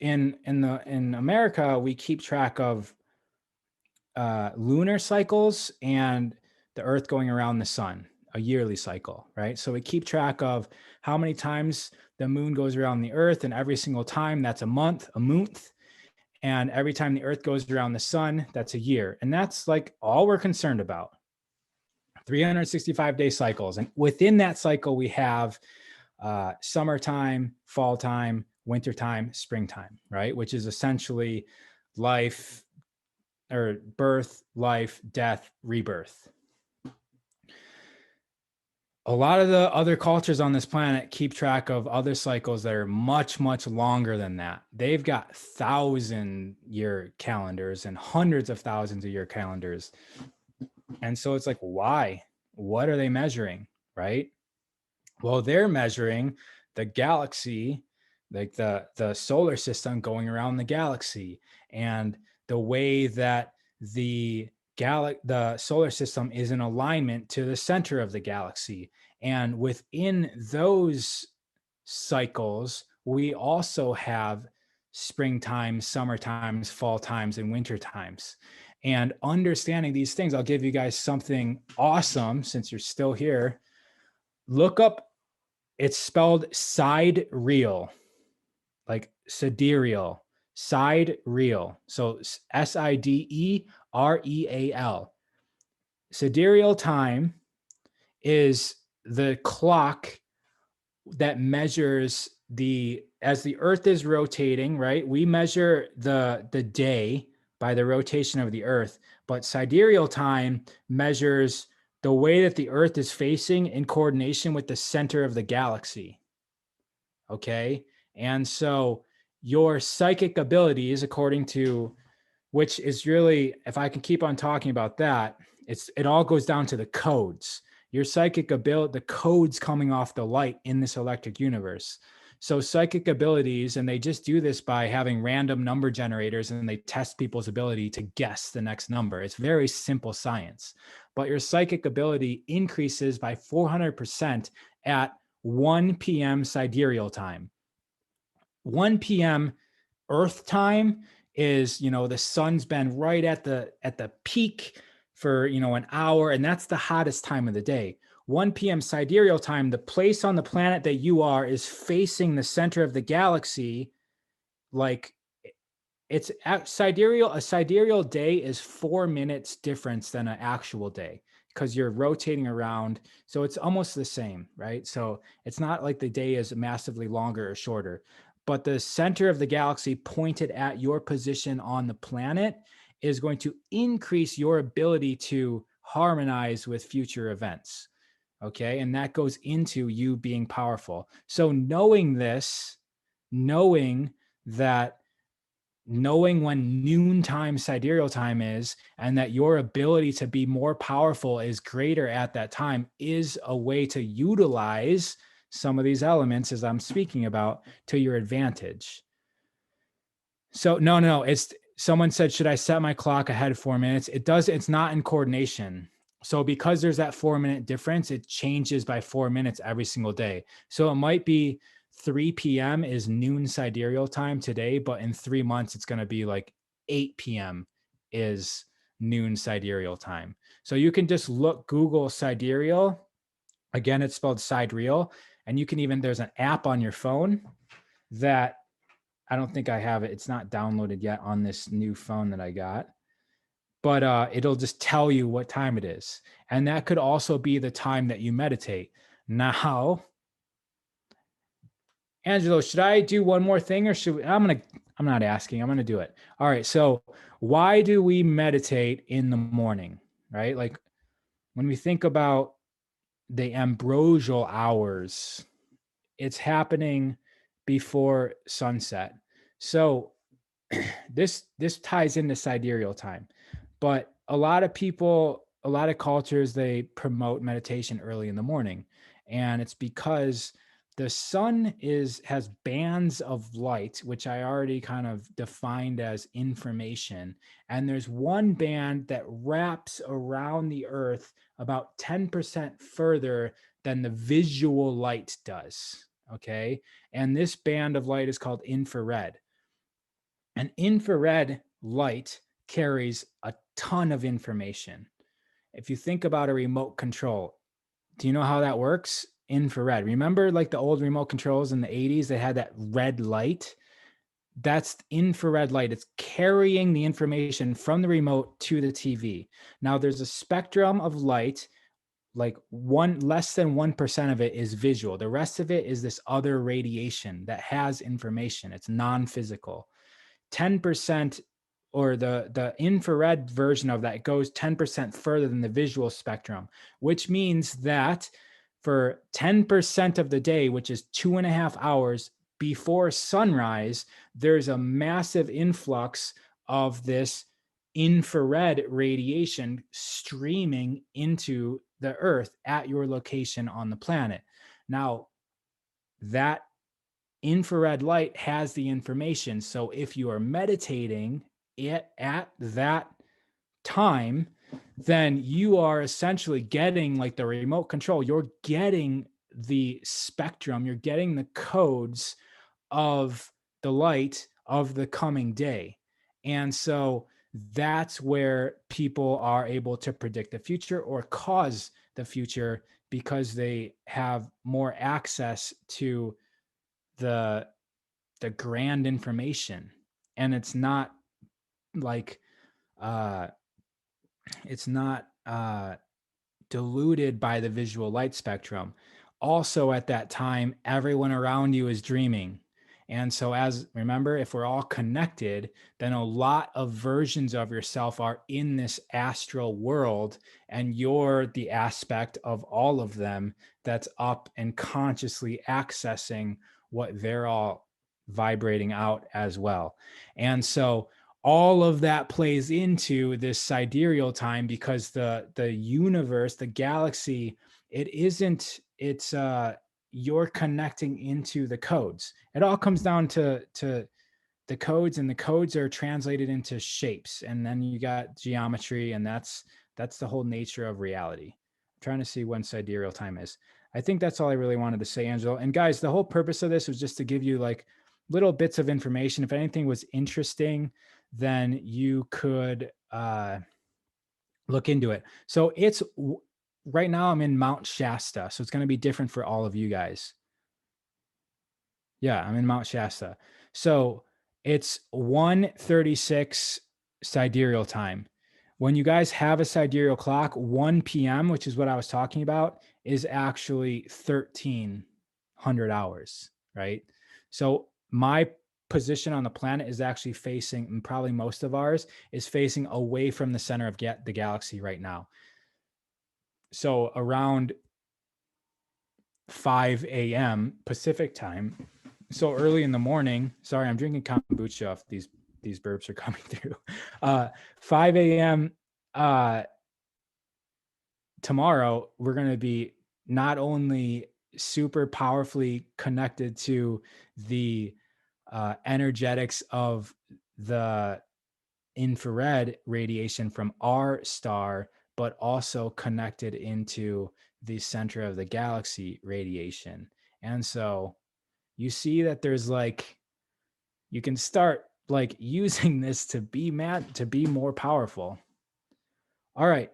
In America, we keep track of lunar cycles and the Earth going around the sun, a yearly cycle, right? So we keep track of how many times the moon goes around the Earth, and every single time that's a month. And every time the Earth goes around the sun, that's a year. And that's like all we're concerned about. 365-day cycles. And within that cycle, we have summertime, fall time, wintertime, springtime, right? Which is essentially life or birth, life, death, rebirth. A lot of the other cultures on this planet keep track of other cycles that are much, much longer than that. They've got 1,000-year calendars and hundreds of thousands of year calendars. And so it's like, why? What are they measuring, right? Well, they're measuring the galaxy, like the solar system going around the galaxy, and the way that the solar system is in alignment to the center of the galaxy. And within those cycles, we also have springtime, summer times, fall times, and winter times. And understanding these things, I'll give you guys something awesome since you're still here. Look up, it's spelled sidereal, like sidereal, sidereal. So Sidereal. Sidereal time is the clock that measures as the Earth is rotating, right? We measure the day by the rotation of the Earth, but sidereal time measures the way that the Earth is facing in coordination with the center of the galaxy. Okay. And so your psychic abilities, according to, which is really, if I can keep on talking about that, it all goes down to the codes. Your psychic ability, the codes coming off the light in this electric universe. So psychic abilities, and they just do this by having random number generators, and they test people's ability to guess the next number. It's very simple science. But your psychic ability increases by 400% at 1 p.m. sidereal time. 1 p.m. Earth time is, the sun's been right at the peak for, an hour, and that's the hottest time of the day. 1 p.m. sidereal time, the place on the planet that you are is facing the center of the galaxy. Like, it's at sidereal. A sidereal day is 4 minutes difference than an actual day, because you're rotating around. So it's almost the same, right? So it's not like the day is massively longer or shorter, but the center of the galaxy pointed at your position on the planet is going to increase your ability to harmonize with future events. Okay. And that goes into you being powerful. So knowing this, knowing when noontime sidereal time is, and that your ability to be more powerful is greater at that time, is a way to utilize some of these elements, as I'm speaking about, to your advantage. So no, it's, someone said, should I set my clock ahead 4 minutes? It's not in coordination. So because there's that 4 minute difference, it changes by 4 minutes every single day. So it might be 3 p.m. is noon sidereal time today, but in 3 months, it's going to be like 8 p.m. is noon sidereal time. So you can just Google sidereal. Again, it's spelled sidereal. And you can even, there's an app on your phone that, I don't think I have it. It's not downloaded yet on this new phone that I got, but it'll just tell you what time it is. And that could also be the time that you meditate. Now, Angelo, should I do one more thing, or I'm not asking, I'm going to do it. All right. So why do we meditate in the morning, right? Like when we think about the ambrosial hours, it's happening before sunset. So this ties into sidereal time, but a lot of people, a lot of cultures, they promote meditation early in the morning. And it's because the sun has bands of light, which I already kind of defined as information. And there's one band that wraps around the earth about 10% further than the visual light does. Okay. And this band of light is called infrared. An infrared light carries a ton of information. If you think about a remote control, do you know how that works? Infrared. Remember like the old remote controls in the 80s, they had that red light? That's infrared light. It's carrying the information from the remote to the TV. Now there's a spectrum of light, like less than 1% of it is visual. The rest of it is this other radiation that has information. It's non-physical. 10%, or the infrared version of that, goes 10% further than the visual spectrum, which means that for 10% of the day, which is 2.5 hours before sunrise, there's a massive influx of this infrared radiation streaming into the earth at your location on the planet. Now, that infrared light has the information. So if you are meditating at that time, then you are essentially getting like the remote control. You're getting the spectrum, you're getting the codes of the light of the coming day. And so that's where people are able to predict the future or cause the future, because they have more access to the grand information. And it's not like it's not diluted by the visual light spectrum. Also at that time, everyone around you is dreaming. And so, as remember, if we're all connected, then a lot of versions of yourself are in this astral world, and you're the aspect of all of them that's up and consciously accessing what they're all vibrating out as well. And so all of that plays into this sidereal time, because the universe, the galaxy, it's you're connecting into the codes. It all comes down to the codes, and the codes are translated into shapes, and then you got geometry, and that's the whole nature of reality. I'm trying to see when sidereal time is. I think that's all I really wanted to say, Angelo. And guys, the whole purpose of this was just to give you like little bits of information. If anything was interesting, then you could look into it. So it's right now I'm in Mount Shasta, so it's going to be different for all of you guys. Yeah, I'm in Mount Shasta. So it's 1:36 sidereal time. When you guys have a sidereal clock, 1 p.m., which is what I was talking about, is actually 1300 hours, right? So my position on the planet is actually facing, and probably most of ours is facing away from the center of the galaxy right now. So around 5 a.m. Pacific time, so early in the morning. Sorry, I'm drinking kombucha. If these burps are coming through. 5 a.m. Tomorrow, we're going to be not only super powerfully connected to the energetics of the infrared radiation from our star, but also connected into the center of the galaxy radiation. And so you see that there's like, you can start like using this to be more powerful. All right.